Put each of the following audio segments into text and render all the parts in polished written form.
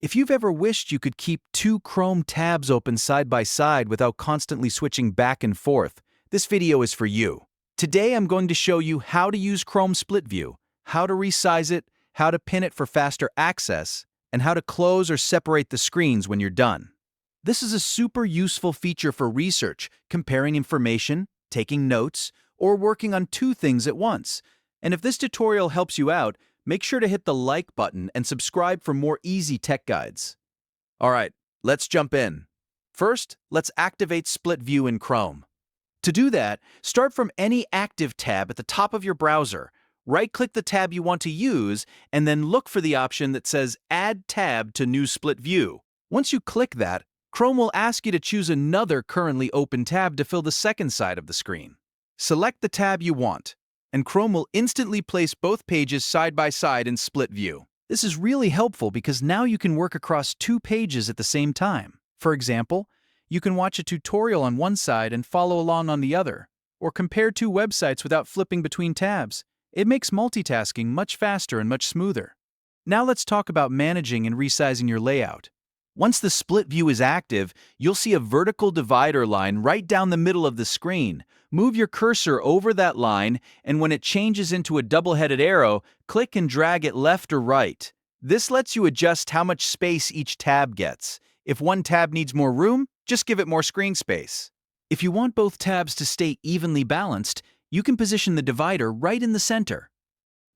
If you've ever wished you could keep two Chrome tabs open side by side without constantly switching back and forth, this video is for you. Today I'm going to show you how to use Chrome Split View, how to resize it, how to pin it for faster access, and how to close or separate the screens when you're done. This is a super useful feature for research, comparing information, taking notes, or working on two things at once. And if this tutorial helps you out, make sure to hit the like button and subscribe for more easy tech guides. Alright, let's jump in. First, let's activate Split View in Chrome. To do that, start from any active tab at the top of your browser. Right-click the tab you want to use, and then look for the option that says Add Tab to New Split View. Once you click that, Chrome will ask you to choose another currently open tab to fill the second side of the screen. Select the tab you want, and Chrome will instantly place both pages side by side in Split View. This is really helpful because now you can work across two pages at the same time. For example, you can watch a tutorial on one side and follow along on the other, or compare two websites without flipping between tabs. It makes multitasking much faster and much smoother. Now let's talk about managing and resizing your layout. Once the split view is active, you'll see a vertical divider line right down the middle of the screen. Move your cursor over that line, and when it changes into a double-headed arrow, click and drag it left or right. This lets you adjust how much space each tab gets. If one tab needs more room, just give it more screen space. If you want both tabs to stay evenly balanced, you can position the divider right in the center.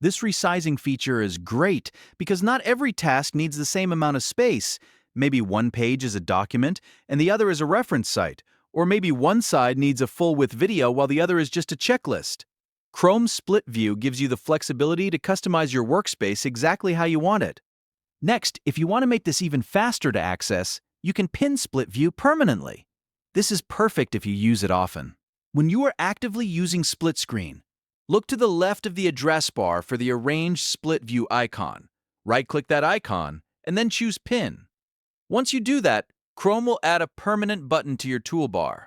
This resizing feature is great because not every task needs the same amount of space. Maybe one page is a document and the other is a reference site, or maybe one side needs a full-width video while the other is just a checklist. Chrome Split View gives you the flexibility to customize your workspace exactly how you want it. Next, if you want to make this even faster to access, you can pin Split View permanently. This is perfect if you use it often. When you are actively using split screen, look to the left of the address bar for the Arrange Split View icon. Right-click that icon, and then choose Pin. Once you do that, Chrome will add a permanent button to your toolbar.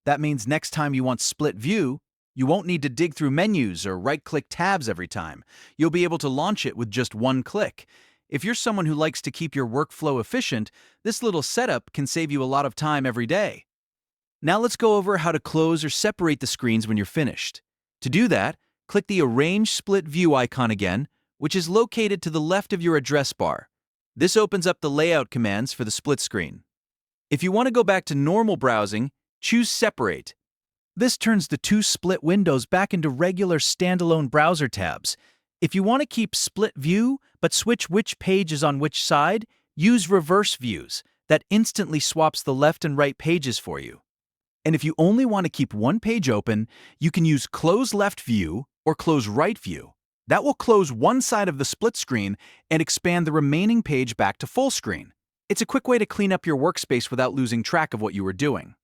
That means next time you want split view, you won't need to dig through menus or right-click tabs every time. You'll be able to launch it with just one click. If you're someone who likes to keep your workflow efficient, this little setup can save you a lot of time every day. Now let's go over how to close or separate the screens when you're finished. To do that, click the Arrange Split View icon again, which is located to the left of your address bar. This opens up the layout commands for the split screen. If you want to go back to normal browsing, choose Separate. This turns the two split windows back into regular standalone browser tabs. If you want to keep split view but switch which page is on which side, use Reverse Views. That instantly swaps the left and right pages for you. And if you only want to keep one page open, you can use Close Left View or Close Right View. That will close one side of the split screen and expand the remaining page back to full screen. It's a quick way to clean up your workspace without losing track of what you were doing.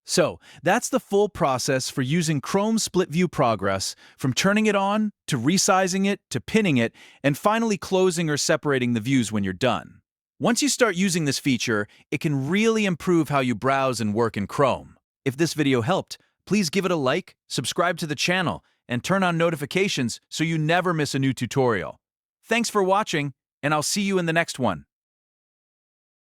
So, that's the full process for using Chrome Split View Progress, from turning it on, to resizing it, to pinning it, and finally closing or separating the views when you're done. Once you start using this feature, it can really improve how you browse and work in Chrome. If this video helped, please give it a like, subscribe to the channel, and turn on notifications so you never miss a new tutorial. Thanks for watching, and I'll see you in the next one.